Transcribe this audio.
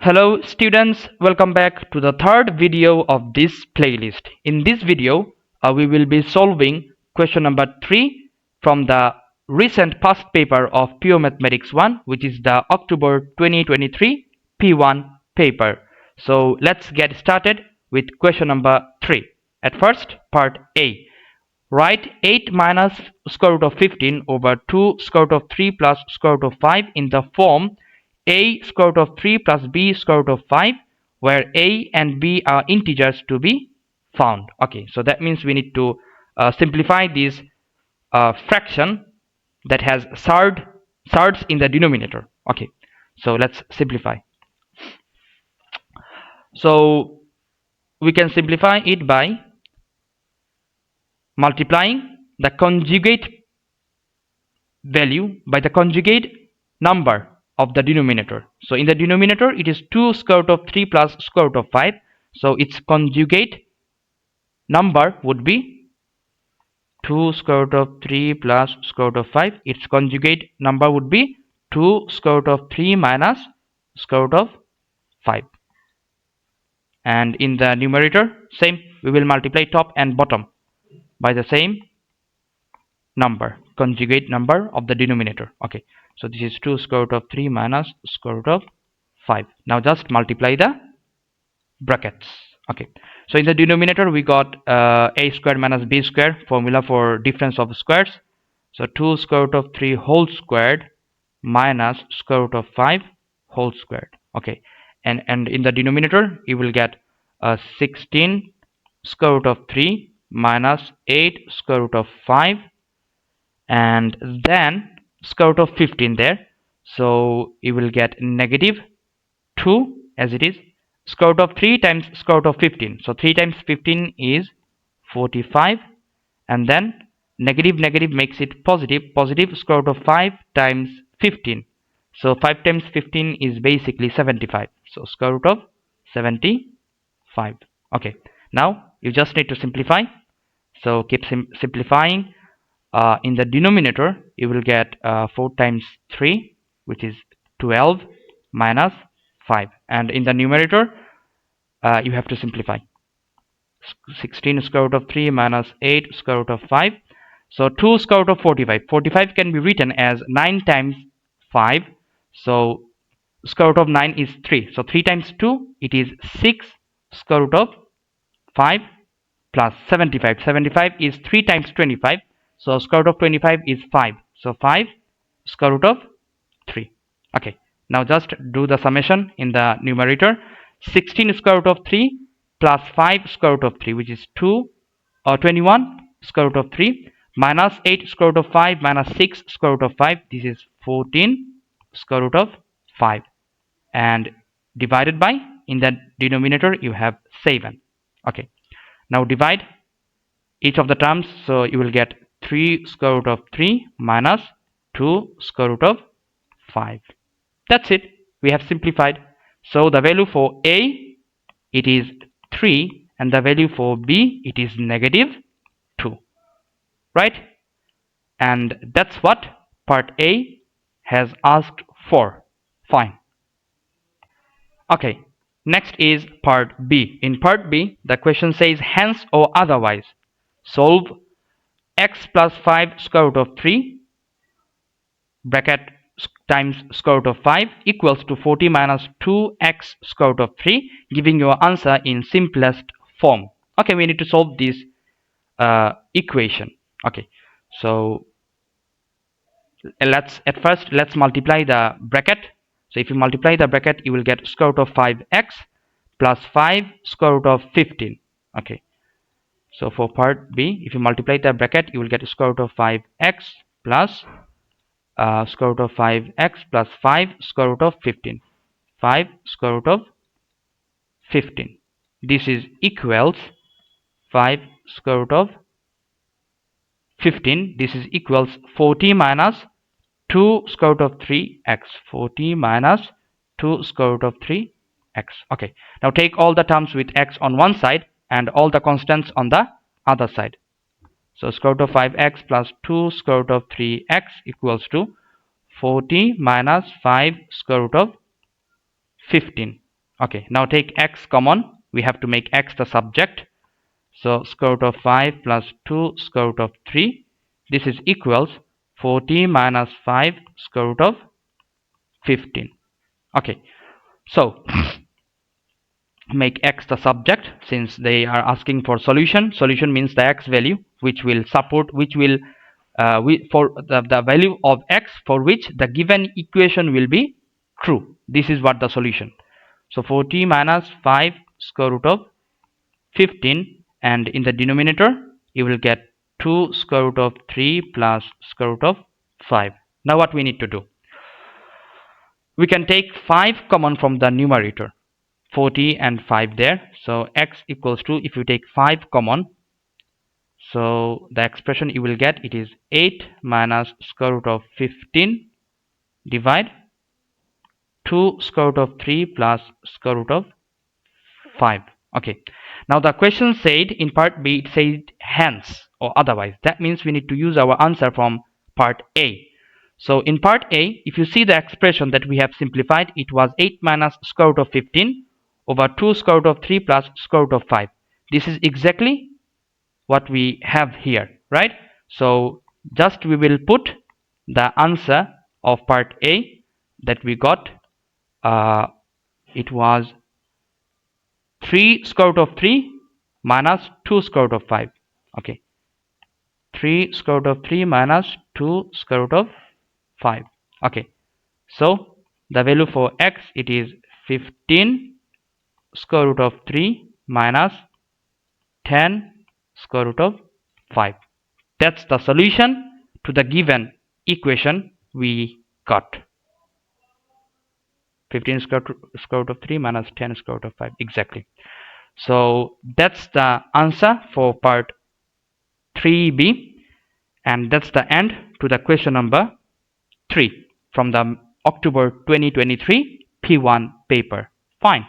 Hello students, welcome back to the third video of this playlist. In this video, we will be solving question number 3 from the recent past paper of Pure Mathematics 1, which is the October 2023 P1 paper. So let's get started with question number 3. At first, part A. Write 8 minus square root of 15 over 2 square root of 3 plus square root of 5 in the form a square root of 3 plus b square root of 5, where a and b are integers to be found. Okay, so that means we need to simplify this fraction that has surds in the denominator. Okay, so let's simplify. So we can simplify it by multiplying the conjugate value by the conjugate number of the denominator. So in the denominator it is 2 square root of 3 plus square root of 5. So its conjugate number would be 2 square root of 3 plus square root of 5. Its conjugate number would be 2 square root of 3 minus square root of 5. And in the numerator, same, we will multiply top and bottom by the same number, conjugate number of the denominator. Okay, so this is 2 square root of 3 minus square root of 5. Now just multiply the brackets. Okay, so in the denominator we got a squared minus b squared, formula for difference of squares. So 2 square root of 3 whole squared minus square root of 5 whole squared. Okay, and in the denominator you will get 16 square root of 3 minus 8 square root of 5, and then square root of 15 there. So you will get negative 2 as it is. Square root of 3 times square root of 15. So 3 times 15 is 45, and then negative makes it positive. Positive square root of 5 times 15. So 5 times 15 is basically 75. So square root of 75. Okay, now you just need to simplify. So keep simplifying. In the denominator you will get 4 times 3, which is 12 minus 5, and in the numerator you have to simplify. 16 square root of 3 minus 8 square root of 5. So 2 square root of 45. 45 can be written as 9 times 5. So square root of 9 is 3. So 3 times 2, it is 6 square root of 5 plus 75. 75 is 3 times 25. So square root of 25 is 5. So 5 square root of 3. Okay, now just do the summation in the numerator. 16 square root of 3 plus 5 square root of 3, which is 21 square root of 3, minus 8 square root of 5 minus 6 square root of 5. This is 14 square root of 5, and divided by, in the denominator you have 7. Okay, now divide each of the terms. So you will get 3 square root of 3 minus 2 square root of 5. That's it, we have simplified. So the value for a, it is 3, and the value for b, it is negative 2, right? And that's what part A has asked for. Fine. Okay, next is part B. In part B, the question says hence or otherwise solve x plus 5 square root of 3 bracket times square root of 5 equals to 40 minus 2x square root of 3, giving your answer in simplest form. Okay, we need to solve this equation. Okay, so let's multiply the bracket. So if you multiply the bracket, you will get square root of 5x plus 5 square root of 15. Okay, so for part B, if you multiply the bracket, you will get square root of 5x plus square root of 5x plus 5 square root of 15. 5 square root of 15. This is equals 5 square root of 15. This is equals 40 minus 2 square root of 3x. 40 minus 2 square root of 3x. Okay, now take all the terms with x on one side and all the constants on the other side. So square root of 5x plus 2 square root of 3x equals to 40 minus 5 square root of 15. Okay, now take x common. We have to make x the subject. So square root of 5 plus 2 square root of 3. This is equals 40 minus 5 square root of 15. Okay, so make x the subject since they are asking for solution. Solution means the x value which will support, which will for the value of x for which the given equation will be true. This is what the solution. So 40 minus 5 square root of 15, and in the denominator you will get 2 square root of 3 plus square root of 5. Now what we need to do? We can take 5 common from the numerator. 40 and 5 there. So x equals to, if you take 5 common, so the expression you will get, it is 8 minus square root of 15 divide 2 square root of 3 plus square root of 5. Okay, now the question said in part B, it said hence or otherwise. That means we need to use our answer from part A. So in part A, if you see the expression that we have simplified, it was 8 minus square root of 15 over 2 square root of 3 plus square root of 5. This is exactly what we have here, right? So just we will put the answer of part A that we got. It was 3 square root of 3 minus 2 square root of 5. Okay, 3 square root of 3 minus 2 square root of 5. Okay, so the value for x, it is 15 square root of 3 minus 10 square root of 5. That's the solution to the given equation we got. 15 square root of 3 minus 10 square root of 5, exactly. So that's the answer for part 3b, and that's the end to the question number 3 from the October 2023 P1 paper. Fine.